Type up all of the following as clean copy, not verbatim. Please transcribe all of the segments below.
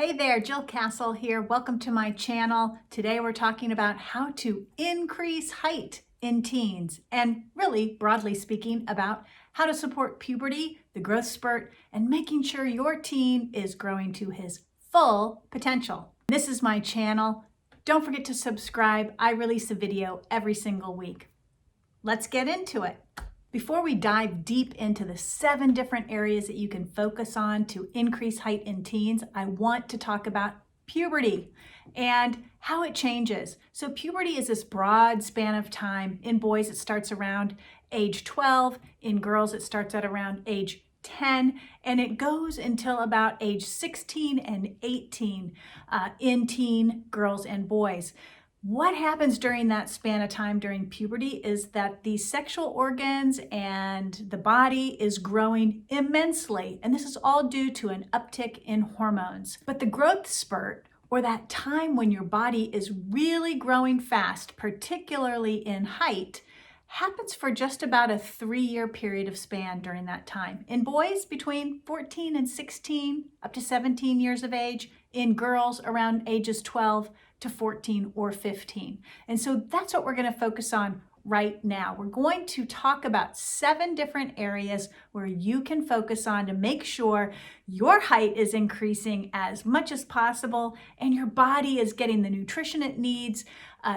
Hey there, Jill Castle here. Welcome to my channel. Today we're talking about how to increase height in teens and really broadly speaking about how to support puberty, the growth spurt, and making sure your teen is growing to his full potential. This is my channel. Don't forget to subscribe. I release a video every single week. Let's get into it. Before we dive deep into the 7 different areas that you can focus on to increase height in teens, I want to talk about puberty and how it changes. So puberty is this broad span of time. In boys, it starts around age 12. In girls, it starts at around age 10, and it goes until about age 16 and 18 in teen girls and boys. What happens during that span of time during puberty is that the sexual organs and the body is growing immensely, and this is all due to an uptick in hormones. But the growth spurt, or that time when your body is really growing fast, particularly in height, happens for just about a 3-year period of span during that time. In boys, between 14 and 16, up to 17 years of age. In girls, around ages 12 to 14 or 15. And so that's what we're going to focus on right now. We're going to talk about 7 different areas where you can focus on to make sure your height is increasing as much as possible and your body is getting the nutrition it needs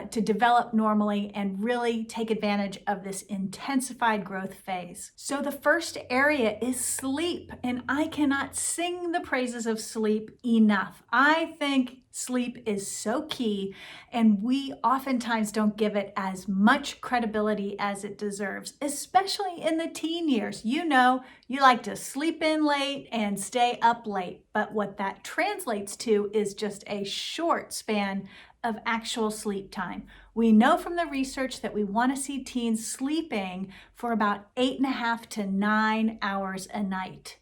to develop normally and really take advantage of this intensified growth phase. So the first area is sleep, and I cannot sing the praises of sleep enough. I think sleep is so key, and we oftentimes don't give it as much credibility as it deserves, especially in the teen years. You know, you like to sleep in late and stay up late, but what that translates to is just a short span of actual sleep time. We know from the research that we want to see teens sleeping for about 8.5 to 9 hours a night.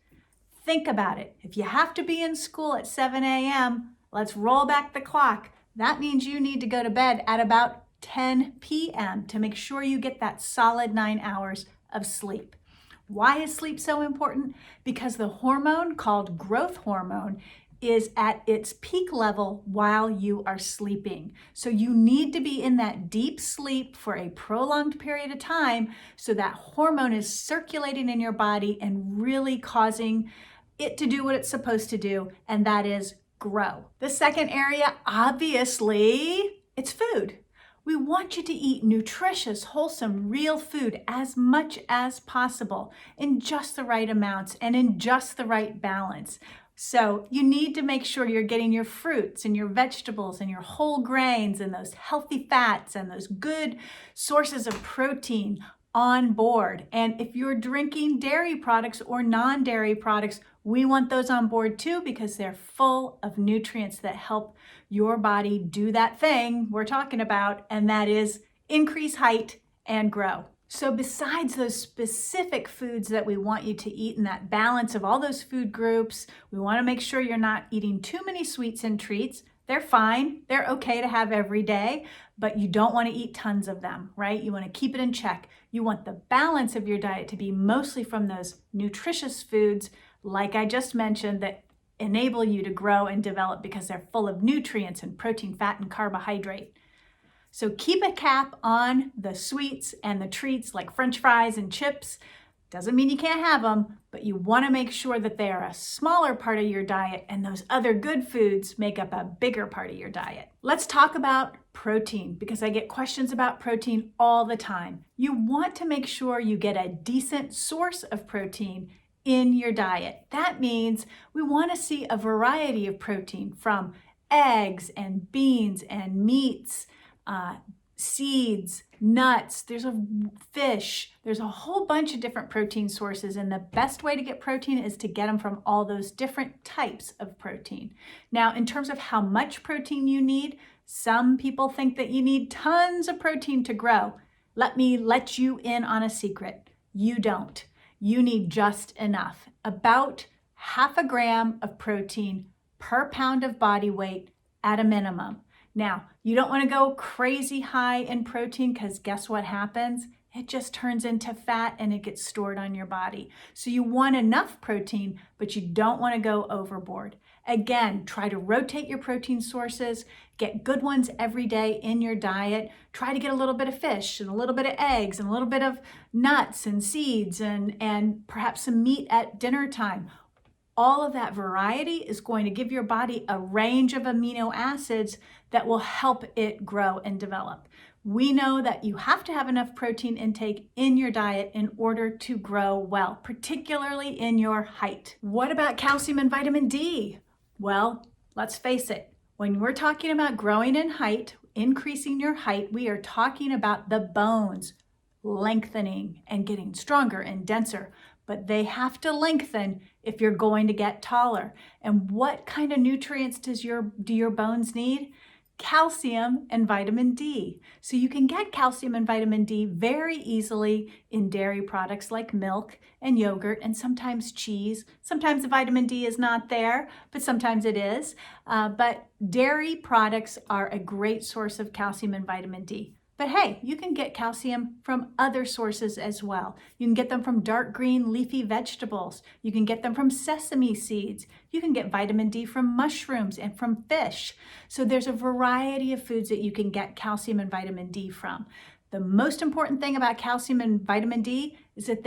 Think about it. If you have to be in school at 7 a.m., let's roll back the clock. That means you need to go to bed at about 10 p.m. to make sure you get that solid 9 hours of sleep. Why is sleep so important? Because the hormone called growth hormone is at its peak level while you are sleeping. So you need to be in that deep sleep for a prolonged period of time so that hormone is circulating in your body and really causing it to do what it's supposed to do, and that is grow. The second area, obviously, it's food. We want you to eat nutritious, wholesome, real food as much as possible in just the right amounts and in just the right balance. So you need to make sure you're getting your fruits and your vegetables and your whole grains and those healthy fats and those good sources of protein on board. And if you're drinking dairy products or non-dairy products, we want those on board too, because they're full of nutrients that help your body do that thing we're talking about, and that is increase height and grow. So besides those specific foods that we want you to eat in that balance of all those food groups, we want to make sure you're not eating too many sweets and treats. They're fine. They're okay to have every day, but you don't want to eat tons of them, right? You want to keep it in check. You want the balance of your diet to be mostly from those nutritious foods, like I just mentioned, that enable you to grow and develop because they're full of nutrients and protein, fat, and carbohydrate. So keep a cap on the sweets and the treats like French fries and chips. Doesn't mean you can't have them, but you want to make sure that they are a smaller part of your diet and those other good foods make up a bigger part of your diet. Let's talk about protein, because I get questions about protein all the time. You want to make sure you get a decent source of protein in your diet. That means we want to see a variety of protein from eggs and beans and meats, seeds, nuts, there's a fish, there's a whole bunch of different protein sources, and the best way to get protein is to get them from all those different types of protein. Now, in terms of how much protein you need, some people think that you need tons of protein to grow. Let me let you in on a secret. You don't. You need just enough, about 0.5 gram of protein per pound of body weight at a minimum. Now, you don't want to go crazy high in protein, because guess what happens? It just turns into fat and it gets stored on your body. So you want enough protein, but you don't want to go overboard. Again, try to rotate your protein sources, get good ones every day in your diet. Try to get a little bit of fish and a little bit of eggs and a little bit of nuts and seeds and perhaps some meat at dinner time. All of that variety is going to give your body a range of amino acids that will help it grow and develop. We know that you have to have enough protein intake in your diet in order to grow well, particularly in your height. What about calcium and vitamin D? Well, let's face it, when we're talking about growing in height, increasing your height, we are talking about the bones lengthening and getting stronger and denser. But they have to lengthen if you're going to get taller. And what kind of nutrients do your bones need? Calcium and vitamin D. So you can get calcium and vitamin D very easily in dairy products like milk and yogurt and sometimes cheese. Sometimes the vitamin D is not there, but sometimes it is. But dairy products are a great source of calcium and vitamin D. But hey, you can get calcium from other sources as well. You can get them from dark green leafy vegetables. You can get them from sesame seeds. You can get vitamin D from mushrooms and from fish. So there's a variety of foods that you can get calcium and vitamin D from. The most important thing about calcium and vitamin D is that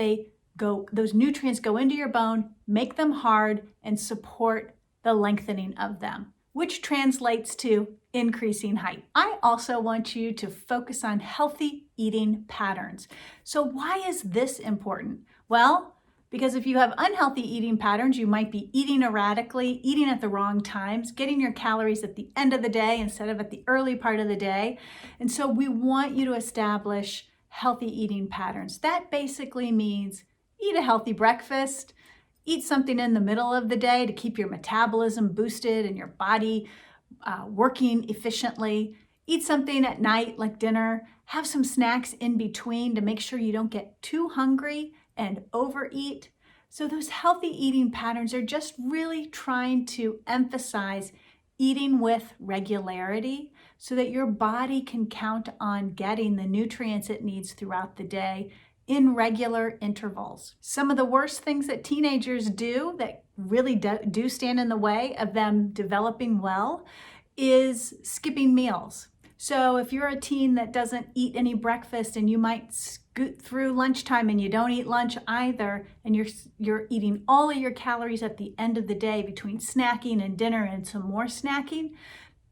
those nutrients go into your bone, make them hard, and support the lengthening of them, which translates to increasing height. I also want you to focus on healthy eating patterns. So why is this important? Well, because if you have unhealthy eating patterns, you might be eating erratically, eating at the wrong times, getting your calories at the end of the day instead of at the early part of the day. And so we want you to establish healthy eating patterns. That basically means eat a healthy breakfast, eat something in the middle of the day to keep your metabolism boosted and your body working efficiently. Eat something at night like dinner. Have some snacks in between to make sure you don't get too hungry and overeat. So those healthy eating patterns are just really trying to emphasize eating with regularity so that your body can count on getting the nutrients it needs throughout the day in regular intervals. Some of the worst things that teenagers do that really do stand in the way of them developing well is skipping meals. So if you're a teen that doesn't eat any breakfast and you might scoot through lunchtime and you don't eat lunch either, and you're eating all of your calories at the end of the day between snacking and dinner and some more snacking,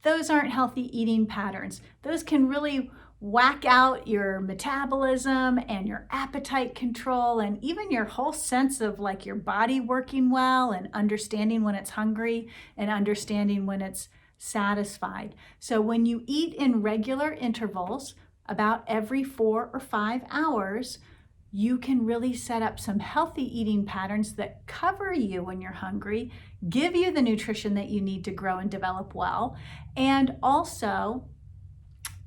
those aren't healthy eating patterns. Those can really whack out your metabolism and your appetite control and even your whole sense of like your body working well and understanding when it's hungry and understanding when it's satisfied. So when you eat in regular intervals, about every 4 or 5 hours, you can really set up some healthy eating patterns that cover you when you're hungry, give you the nutrition that you need to grow and develop well, and also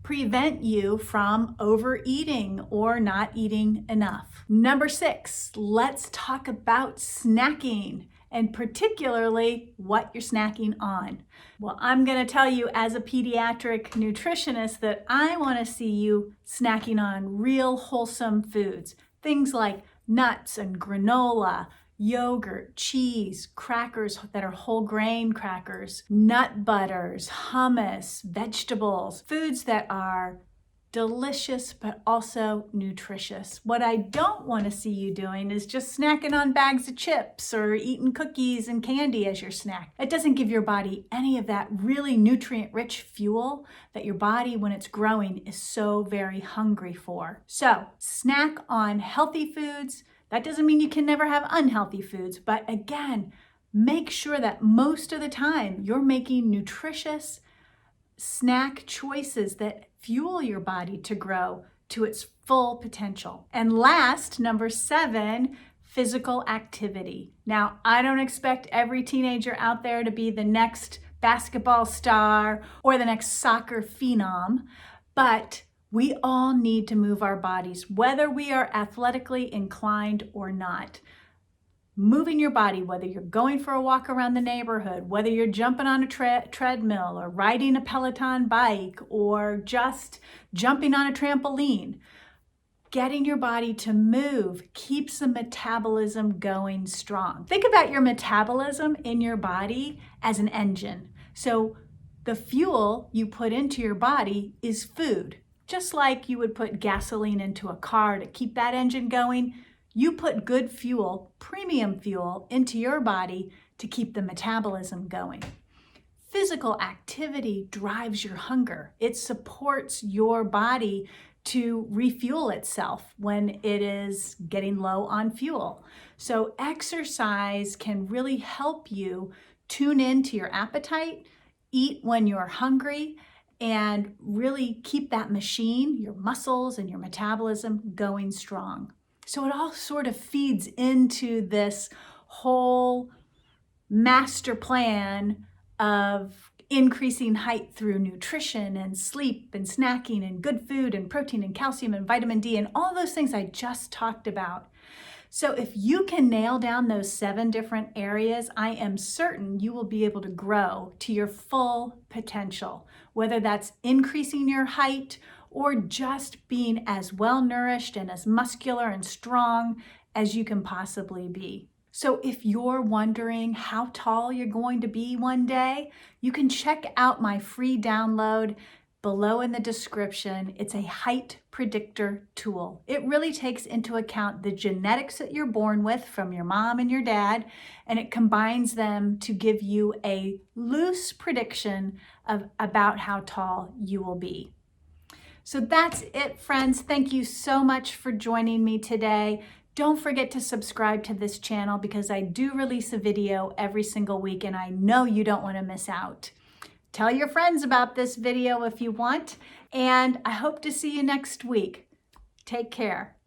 prevent you from overeating or not eating enough. Number 6, let's talk about snacking and particularly what you're snacking on. Well, I'm going to tell you as a pediatric nutritionist that I want to see you snacking on real wholesome foods. Things like nuts and granola, yogurt, cheese, crackers that are whole grain crackers, nut butters, hummus, vegetables, foods that are delicious but also nutritious. What I don't want to see you doing is just snacking on bags of chips or eating cookies and candy as your snack. It doesn't give your body any of that really nutrient-rich fuel that your body, when it's growing, is so very hungry for. So, snack on healthy foods. That doesn't mean you can never have unhealthy foods, but again, make sure that most of the time you're making nutritious snack choices that fuel your body to grow to its full potential. And last, number 7, physical activity. Now, I don't expect every teenager out there to be the next basketball star or the next soccer phenom, but we all need to move our bodies, whether we are athletically inclined or not. Moving your body, whether you're going for a walk around the neighborhood, whether you're jumping on a treadmill or riding a Peloton bike or just jumping on a trampoline, getting your body to move keeps the metabolism going strong. Think about your metabolism in your body as an engine. So the fuel you put into your body is food. Just like you would put gasoline into a car to keep that engine going, you put good fuel, premium fuel, into your body to keep the metabolism going. Physical activity drives your hunger. It supports your body to refuel itself when it is getting low on fuel. So exercise can really help you tune into your appetite, eat when you're hungry, and really keep that machine, your muscles and your metabolism going strong. So it all sort of feeds into this whole master plan of increasing height through nutrition and sleep and snacking and good food and protein and calcium and vitamin D and all those things I just talked about. So if you can nail down those 7 different areas, I am certain you will be able to grow to your full potential, whether that's increasing your height or just being as well nourished and as muscular and strong as you can possibly be. So if you're wondering how tall you're going to be one day, you can check out my free download below in the description. It's a height predictor tool. It really takes into account the genetics that you're born with from your mom and your dad, and it combines them to give you a loose prediction of about how tall you will be. So that's it, friends. Thank you so much for joining me today. Don't forget to subscribe to this channel because I do release a video every single week and I know you don't want to miss out. Tell your friends about this video if you want, and I hope to see you next week. Take care.